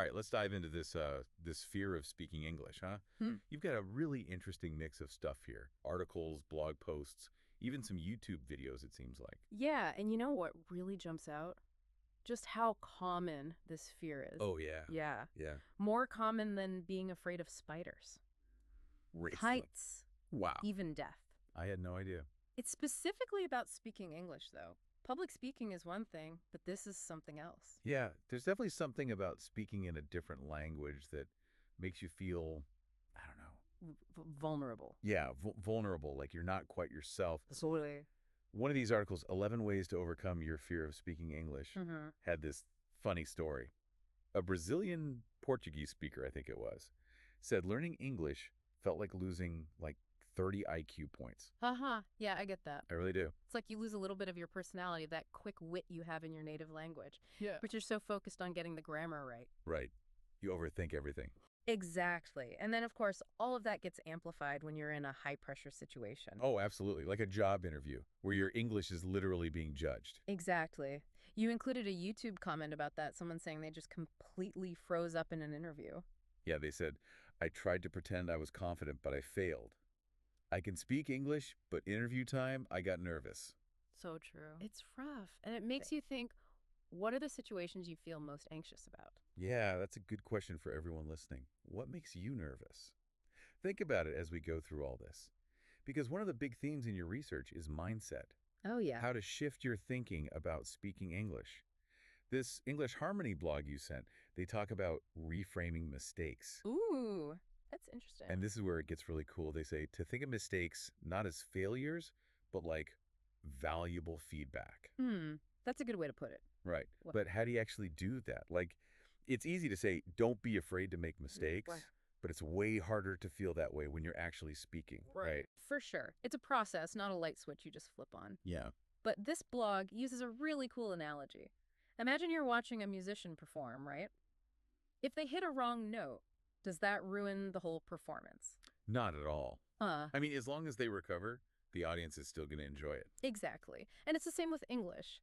All right, let's dive into this fear of speaking English, huh? Hmm. You've got a really interesting mix of stuff here. Articles, blog posts, even some YouTube videos, it seems like. Yeah, and you know what really jumps out? Just how common this fear is. Oh, yeah. Yeah. Yeah. More common than being afraid of spiders, Racism. heights, Wow. even death. I had no idea. It's specifically about speaking English, though. Public speaking is one thing, but this is something else. Yeah, there's definitely something about speaking in a different language that makes you feel, I don't know. Vulnerable. Yeah, vulnerable, like you're not quite yourself. Absolutely. One of these articles, 11 Ways to Overcome Your Fear of Speaking English, Mm-hmm. had this funny story. A Brazilian Portuguese speaker, I think it was, said learning English felt like losing like 30 IQ points. Haha. Yeah, I get that. I really do. It's like you lose a little bit of your personality, that quick wit you have in your native language. Yeah. But you're so focused on getting the grammar right. Right. You overthink everything. Exactly. And then, of course, all of that gets amplified when you're in a high-pressure situation. Oh, absolutely. Like a job interview where your English is literally being judged. Exactly. You included a YouTube comment about that, someone saying they just completely froze up in an interview. Yeah, they said, I tried to pretend I was confident, but I failed. I can speak English, but interview time, I got nervous. So true. It's rough. And it makes you think, what are the situations you feel most anxious about? Yeah, that's a good question for everyone listening. What makes you nervous? Think about it as we go through all this. Because one of the big themes in your research is mindset. Oh, yeah. How to shift your thinking about speaking English. This English Harmony blog you sent, they talk about reframing mistakes. Ooh, that's interesting. And this is where it gets really cool. They say to think of mistakes not as failures, but like valuable feedback. That's a good way to put it. Right. What? But how do you actually do that? Like, it's easy to say, don't be afraid to make mistakes, Right. but it's way harder to feel that way when you're actually speaking, right? For sure. It's a process, not a light switch you just flip on. Yeah. But this blog uses a really cool analogy. Imagine you're watching a musician perform, right? If they hit a wrong note, does that ruin the whole performance? Not at all. Uh, I mean, as long as they recover, the audience is still going to enjoy it. exactly. And it's the same with English.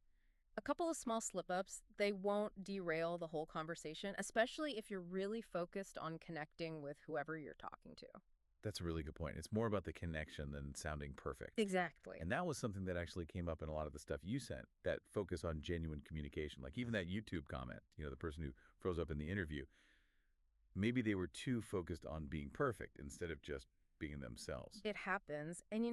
A couple of small slip-ups, they won't derail the whole conversation, especially if you're really focused on connecting with whoever you're talking to. That's a really good point. It's more about the connection than sounding perfect. Exactly. And that was something that actually came up in a lot of the stuff you sent, that focus on genuine communication. Like even that YouTube comment, the person who froze up in the interview, maybe they were too focused on being perfect instead of just being themselves. It happens. And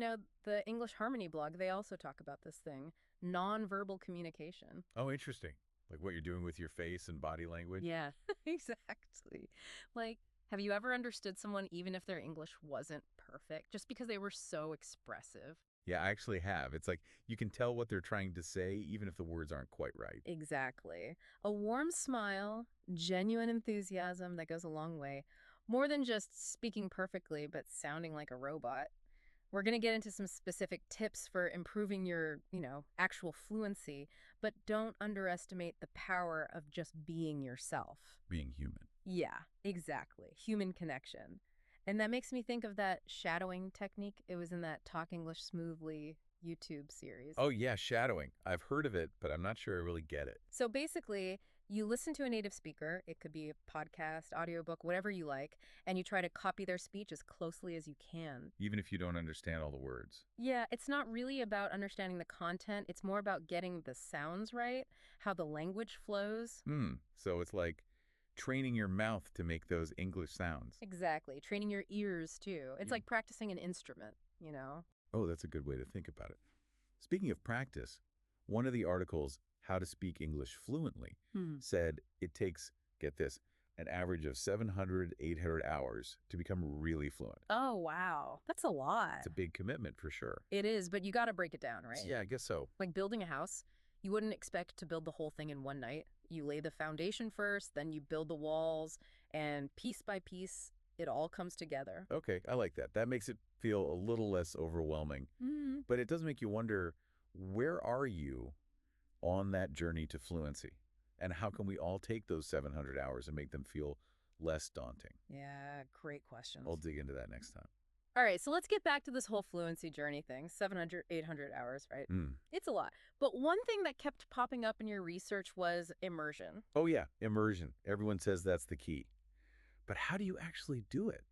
the English Harmony blog, they also talk about this thing, nonverbal communication. Oh, interesting. Like what you're doing with your face and body language? Yeah, exactly. Like, have you ever understood someone even if their English wasn't perfect, just because they were so expressive? Yeah, I actually have. It's like you can tell what they're trying to say even if the words aren't quite right. Exactly. A warm smile, genuine enthusiasm, that goes a long way. More than just speaking perfectly, but sounding like a robot. We're going to get into some specific tips for improving your, actual fluency, but don't underestimate the power of just being yourself. Being human. Yeah, exactly. Human connection. And that makes me think of that shadowing technique. It was in that Talk English Smoothly YouTube series. Oh, yeah, shadowing. I've heard of it, but I'm not sure I really get it. So basically, you listen to a native speaker, it could be a podcast, audiobook, whatever you like, and you try to copy their speech as closely as you can. Even if you don't understand all the words. Yeah, it's not really about understanding the content. It's more about getting the sounds right, how the language flows. So it's like training your mouth to make those English sounds. Exactly. Training your ears, too. It's like practicing an instrument, Oh, that's a good way to think about it. Speaking of practice, one of the articles, How to Speak English Fluently, said it takes, get this, an average of 700, 800 hours to become really fluent. Oh, wow. That's a lot. It's a big commitment for sure. It is, but you got to break it down, right? Yeah, I guess so. Like building a house, you wouldn't expect to build the whole thing in one night. You lay the foundation first, then you build the walls, and piece by piece, it all comes together. Okay, I like that. That makes it feel a little less overwhelming. But it does make you wonder, where are you on that journey to fluency? And how can we all take those 700 hours and make them feel less daunting? Yeah, great questions. I'll dig into that next time. All right, so let's get back to this whole fluency journey thing. 700, 800 hours, right? Mm. It's a lot. But one thing that kept popping up in your research was immersion. Oh, yeah, immersion. Everyone says that's the key. But how do you actually do it?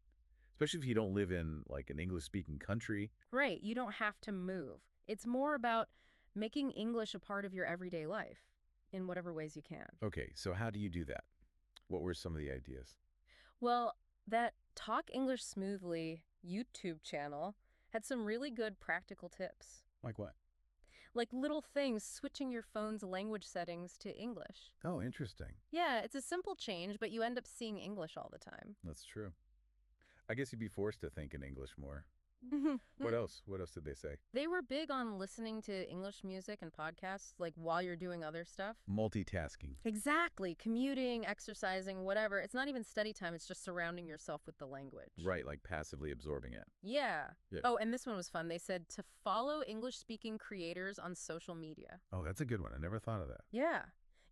Especially if you don't live in, like, an English-speaking country. Right, you don't have to move. It's more about making English a part of your everyday life in whatever ways you can. Okay, so how do you do that? What were some of the ideas? Well, that Talk English Smoothly YouTube channel had some really good practical tips. Like what? Like little things, switching your phone's language settings to English. Oh, interesting. Yeah, it's a simple change, but you end up seeing English all the time. That's true. I guess you'd be forced to think in English more. What else? What else did they say? They were big on listening to English music and podcasts, like while you're doing other stuff. Multitasking. Exactly. Commuting, exercising, whatever. It's not even study time. It's just surrounding yourself with the language. Right, like passively absorbing it. Yeah. Yeah. Oh, and this one was fun. They said to follow English-speaking creators on social media. Oh, that's a good one. I never thought of that. Yeah.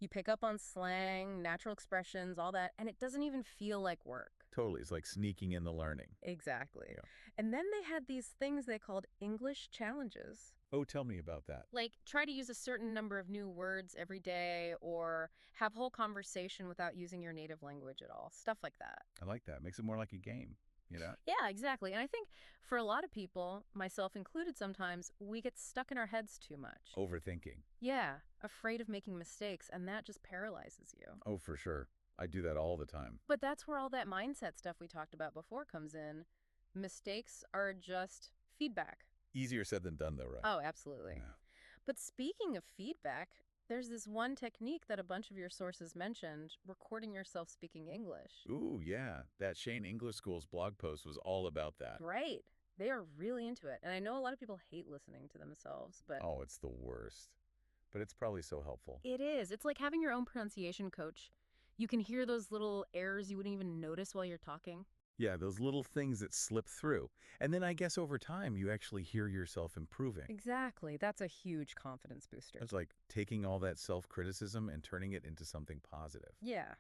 You pick up on slang, natural expressions, all that, and it doesn't even feel like work. Totally. It's like sneaking in the learning. Exactly. Yeah. And then they had these things they called English challenges. Oh, tell me about that. Like, try to use a certain number of new words every day or have whole conversation without using your native language at all. Stuff like that. I like that. Makes it more like a game, you know? Yeah, exactly. And I think for a lot of people, myself included sometimes, we get stuck in our heads too much. Overthinking. Yeah, afraid of making mistakes, and that just paralyzes you. Oh, for sure. I do that all the time. But that's where all that mindset stuff we talked about before comes in. Mistakes are just feedback. Easier said than done, though, right? Oh, absolutely. Yeah. But speaking of feedback, there's this one technique that a bunch of your sources mentioned, recording yourself speaking English. Ooh, yeah. That Shane English School's blog post was all about that. Right. They are really into it. And I know a lot of people hate listening to themselves, but Oh, it's the worst. But it's probably so helpful. it is. It's like having your own pronunciation coach. You can hear those little errors you wouldn't even notice while you're talking. Yeah, those little things that slip through. And then I guess over time, you actually hear yourself improving. Exactly. That's a huge confidence booster. It's like taking all that self-criticism and turning it into something positive. Yeah.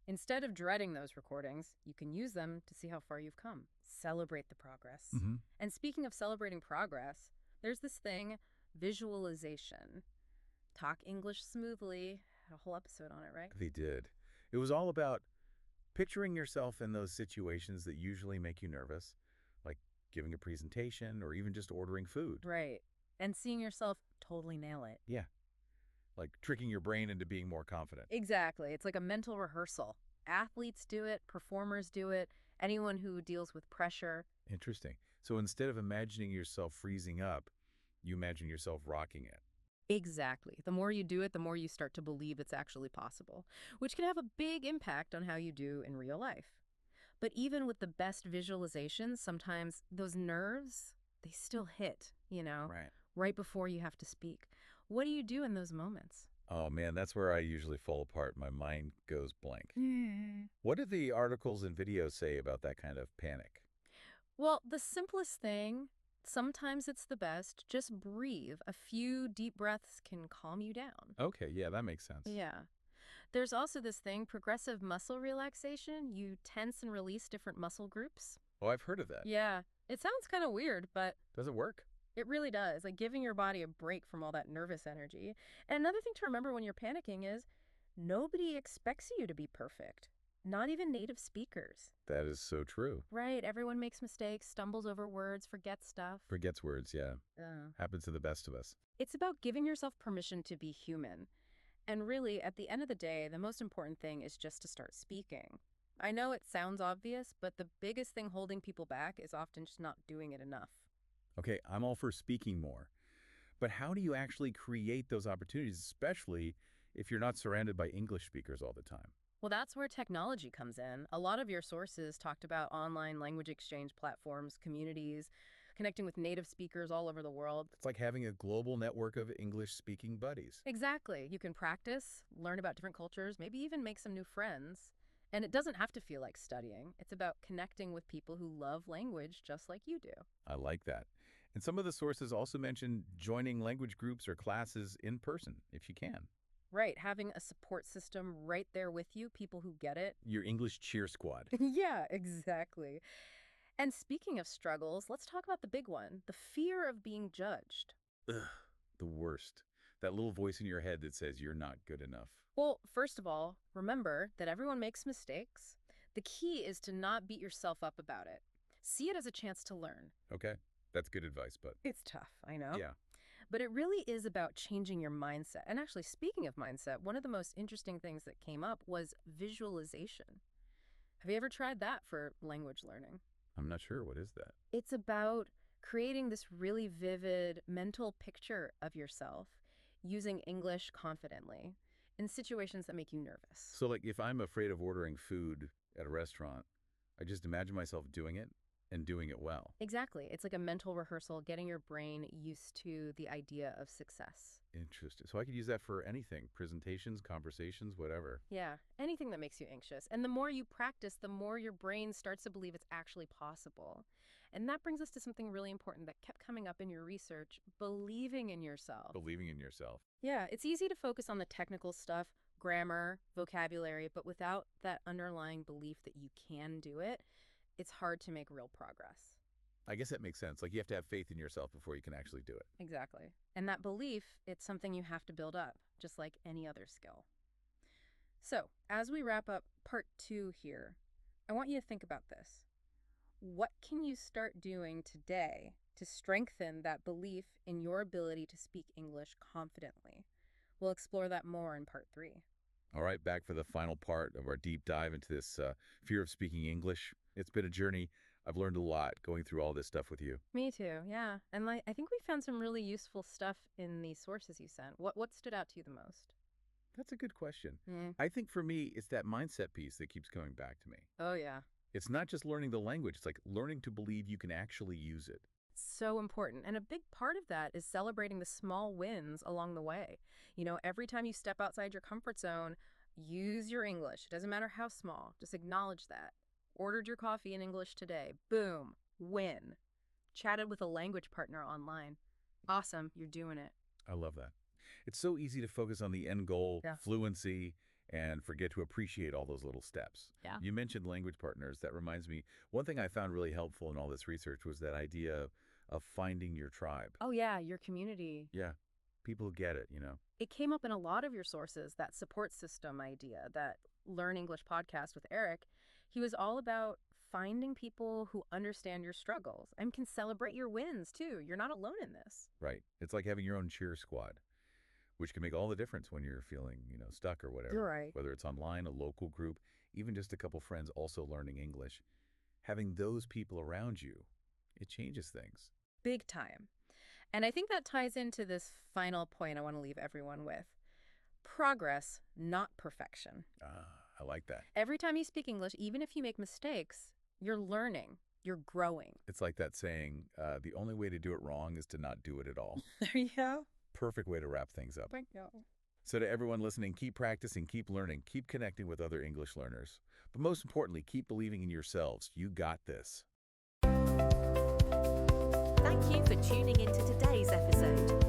Instead of dreading those recordings, you can use them to see how far you've come. Celebrate the progress. Mm-hmm. And speaking of celebrating progress, there's this thing, visualization. Talk English Smoothly. Had a whole episode on it, right? They did. It was all about picturing yourself in those situations that usually make you nervous, like giving a presentation or even just ordering food. Right. And seeing yourself totally nail it. Yeah, like tricking your brain into being more confident. Exactly. It's like a mental rehearsal. Athletes do it, performers do it, anyone who deals with pressure. Interesting. So instead of imagining yourself freezing up, you imagine yourself rocking it. Exactly. The more you do it, the more you start to believe it's actually possible, which can have a big impact on how you do in real life. But even with the best visualizations, sometimes those nerves, they still hit, right before you have to speak. What do you do in those moments? Oh man, that's where I usually fall apart. My mind goes blank. What do the articles and videos say about that kind of panic? Well, the simplest thing, sometimes it's the best, just breathe. A few deep breaths can calm you down. Okay, yeah, that makes sense. Yeah. There's also this thing, progressive muscle relaxation. You tense and release different muscle groups. Oh, I've heard of that. Yeah. It sounds kind of weird, but Does it work? it really does. Like giving your body a break from all that nervous energy. And another thing to remember when you're panicking is nobody expects you to be perfect. Not even native speakers. That is so true. Right. Everyone makes mistakes, stumbles over words, forgets stuff. Forgets words, yeah. Happens to the best of us. It's about giving yourself permission to be human. And really, at the end of the day, the most important thing is just to start speaking. I know it sounds obvious, but the biggest thing holding people back is often just not doing it enough. Okay, I'm all for speaking more. But how do you actually create those opportunities, especially if you're not surrounded by English speakers all the time? Well, that's where technology comes in. A lot of your sources talked about online language exchange platforms, communities, connecting with native speakers all over the world. It's like having a global network of English-speaking buddies. Exactly. You can practice, learn about different cultures, maybe even make some new friends. And it doesn't have to feel like studying. It's about connecting with people who love language just like you do. I like that. And some of the sources also mention joining language groups or classes in person, if you can. Right, having a support system right there with you, people who get it. Your English cheer squad. Yeah, exactly. And speaking of struggles, let's talk about the big one, the fear of being judged. Ugh, the worst. That little voice in your head that says you're not good enough. Well, first of all, remember that everyone makes mistakes. The key is to not beat yourself up about it. See it as a chance to learn. Okay, that's good advice, but It's tough, I know. yeah. But it really is about changing your mindset. And actually, speaking of mindset, one of the most interesting things that came up was visualization. Have you ever tried that for language learning? I'm not sure. What is that? It's about creating this really vivid mental picture of yourself using English confidently in situations that make you nervous. So, like, if I'm afraid of ordering food at a restaurant, I just imagine myself doing it and doing it well. Exactly. It's like a mental rehearsal, getting your brain used to the idea of success. Interesting. So I could use that for anything, presentations, conversations, whatever. Yeah, anything that makes you anxious. And the more you practice, the more your brain starts to believe it's actually possible. And that brings us to something really important that kept coming up in your research, believing in yourself. Believing in yourself. Yeah, it's easy to focus on the technical stuff, grammar, vocabulary, but without that underlying belief that you can do it, it's hard to make real progress. I guess that makes sense. Like, you have to have faith in yourself before you can actually do it. Exactly. And that belief, it's something you have to build up, just like any other skill. So, as we wrap up part 2 here, I want you to think about this. What can you start doing today to strengthen that belief in your ability to speak English confidently? We'll explore that more in part 3. All right, back for the final part of our deep dive into this fear of speaking English. It's been a journey. I've learned a lot going through all this stuff with you. Me too, yeah. And I think we found some really useful stuff in these sources you sent. What stood out to you the most? That's a good question. Mm. I think for me, it's that mindset piece that keeps coming back to me. Oh, yeah. It's not just learning the language. It's like learning to believe you can actually use it. So important. And a big part of that is celebrating the small wins along the way. You know, every time you step outside your comfort zone, use your English. It doesn't matter how small. Just acknowledge that. Ordered your coffee in English today. Boom. Win. Chatted with a language partner online. Awesome. You're doing it. I love that. It's so easy to focus on the end goal, Yeah. fluency, and forget to appreciate all those little steps. Yeah. You mentioned language partners. That reminds me, one thing I found really helpful in all this research was that idea of finding your tribe. Oh, yeah. Your community. Yeah, people who get it, you know. It came up in a lot of your sources, that support system idea, that Learn English podcast with Eric. He was all about finding people who understand your struggles and can celebrate your wins too. You're not alone in this. Right. It's like having your own cheer squad, which can make all the difference when you're feeling, stuck or whatever. You're right. Whether it's online, a local group, even just a couple friends also learning English. Having those people around you, it changes things. Big time. And I think that ties into this final point I want to leave everyone with. Progress, not perfection. I like that. Every time you speak English, even if you make mistakes, you're learning, you're growing. It's like that saying, the only way to do it wrong is to not do it at all. There you go. Perfect way to wrap things up. Thank you. So to everyone listening, keep practicing, keep learning, keep connecting with other English learners. But most importantly, keep believing in yourselves. You got this. Thank you for tuning into today's episode.